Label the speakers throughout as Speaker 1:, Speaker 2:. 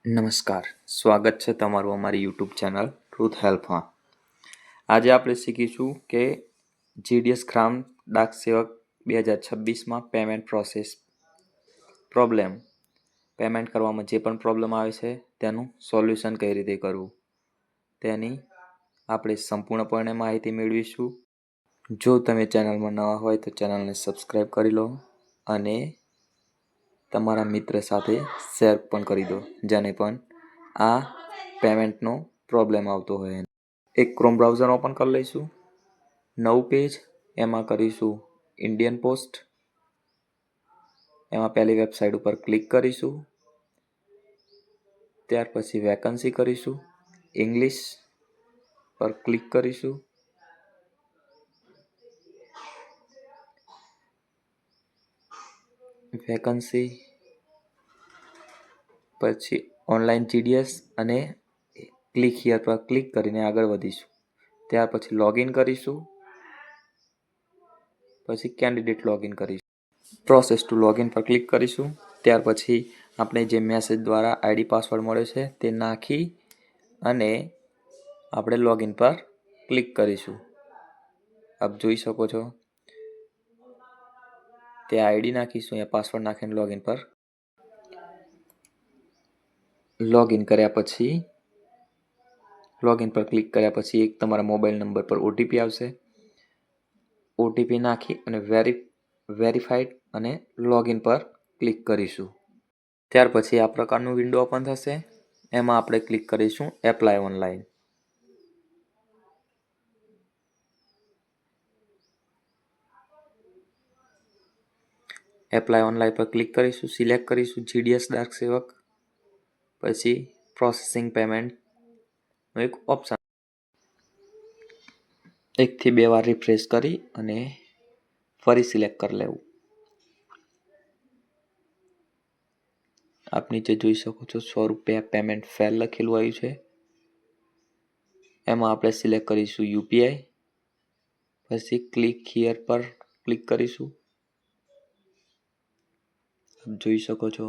Speaker 1: નમસ્કાર, સ્વાગત છે તમારું અમારી યુટ્યુબ ચેનલ ટ્રુથ હેલ્પમાં. આજે આપણે શીખીશું કે જીડીએસ ગ્રામ ડાક સેવક 2026માં પેમેન્ટ પ્રોસેસ પ્રોબ્લેમ પેમેન્ટ કરવામાં જે પણ પ્રોબ્લેમ આવે છે તેનું સોલ્યુશન કઈ રીતે કરવું તેની આપણે સંપૂર્ણપણે માહિતી મેળવીશું. જો તમે ચેનલમાં નવા હોય તો ચેનલને સબસ્ક્રાઈબ કરી લો અને તમારા મિત્ર સાથે શેર પણ કરી દો જેને પણ આ પેમેન્ટનો પ્રોબ્લેમ આવતો હોય. એક ક્રોમ બ્રાઉઝર ઓપન કરી લઈશું. નવું પેજ, એમાં કરીશું ઇન્ડિયન પોસ્ટ. એમાં પહેલી વેબસાઇટ ઉપર ક્લિક કરીશું. ત્યાર પછી વેકન્સી કરીશું. ઇંગ્લિશ પર ક્લિક કરીશું. વેકન્સી પછી ઓનલાઈન જીડીએસ અને ક્લિક હિયર પર ક્લિક કરીને આગળ વધીશું. ત્યાર પછી લોગિન કરીશું. પછી કેન્ડિડેટ લોગિન કરીશું. પ્રોસેસ ટુ લોગિન પર ક્લિક કરીશું. ત્યાર પછી આપણે જે મેસેજ દ્વારા આઈડી પાસવર્ડ મળ્યો છે તે નાખી અને આપણે લોગિન પર ક્લિક કરીશું. આપ જોઈ શકો છો તે આઈડી નાખીશું, અહીંયા પાસવર્ડ નાખીને લોગિન પર લોગિન કર્યા પછી લોગિન પર ક્લિક કર્યા પછી એક તમારા મોબાઈલ નંબર પર ઓટીપી આવશે. ઓટીપી નાખી અને વેરીફાઈડ અને લોગિન પર ક્લિક કરીશું. ત્યાર પછી આ પ્રકારનું વિન્ડો ઓપન થશે. એમાં આપણે ક્લિક કરીશું એપ્લાય ઓનલાઈન. એપ્લાય ઓનલાઈન પર ક્લિક કરીશું. સિલેક્ટ કરીશું જીડીએસ ડાક સેવક. પછી પ્રોસેસિંગ પેમેન્ટનો એક ઓપ્શન, 1 થી 2 વાર રિફ્રેશ કરી અને ફરી સિલેક્ટ કરી લેવું. આપ નીચે જોઈ શકો છો 100 રૂપિયા પેમેન્ટ ફેલ લખેલું આવ્યું છે. એમાં આપણે સિલેક્ટ કરીશું યુપીઆઈ. પછી ક્લિક હિયર પર ક્લિક કરીશું. આપ જોઈ શકો છો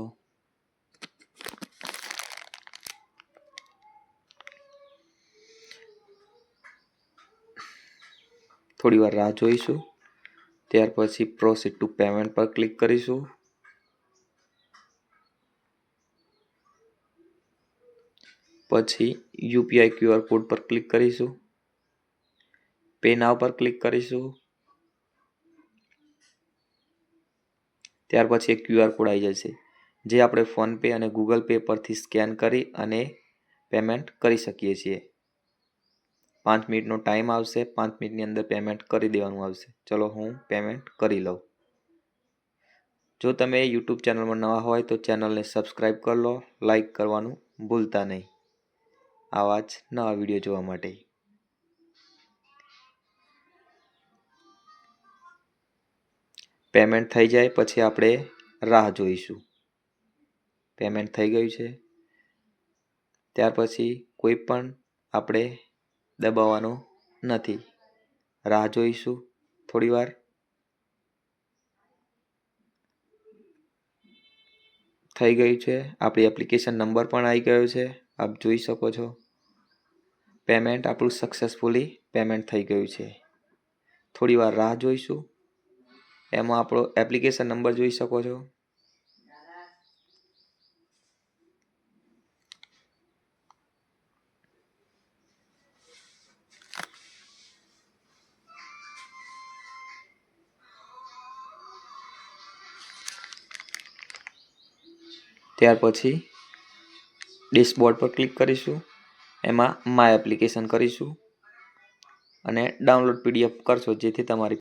Speaker 1: થોડી વાર રાહ જોઈશું. ત્યાર પછી પ્રોસીડ ટુ પેમેન્ટ પર ક્લિક કરીશું. પછી યુપીઆઈ ક્યુઆર કોડ પર ક્લિક કરીશું. પે નાવ પર ક્લિક કરીશું. ત્યાર પછી એક ક્યુઆર કોડ આવી જશે જે આપણે ફોનપે અને ગૂગલ પે પરથી સ્કેન કરી અને પેમેન્ટ કરી શકીએ છીએ. 5 મિનિટનો ટાઈમ આવશે. 5 મિનિટની અંદર પેમેન્ટ કરી દેવાનું આવશે. ચલો હું પેમેન્ટ કરી લઉં. જો તમે યુટ્યુબ ચેનલમાં નવા હોય તો ચેનલને સબસ્ક્રાઈબ કરી લો, લાઈક કરવાનું ભૂલતા નહીં આવા જ નવા વિડીયો જોવા માટે. પેમેન્ટ થઈ જાય પછી આપણે રાહ જોઈશું. પેમેન્ટ થઈ ગયું છે. ત્યાર પછી કોઈ પણ આપણે દબાવવાનું નથી. રાહ જોઈશું થોડી વાર. થઈ ગયું છે. આપણી એપ્લિકેશન નંબર પણ આવી ગયો છે. આપ જોઈ શકો છો પેમેન્ટ આપણું સક્સેસફુલી પેમેન્ટ થઈ ગયું છે. થોડી વાર રાહ જોઈશું. એમાં આપણો એપ્લિકેશન નંબર જોઈ શકો છો. ત્યાર પછી ડેશબોર્ડ પર ક્લિક કરીશું. એમાં માય એપ્લિકેશન કરીશું અને ડાઉનલોડ પીડીએફ કરશો જેથી તમારી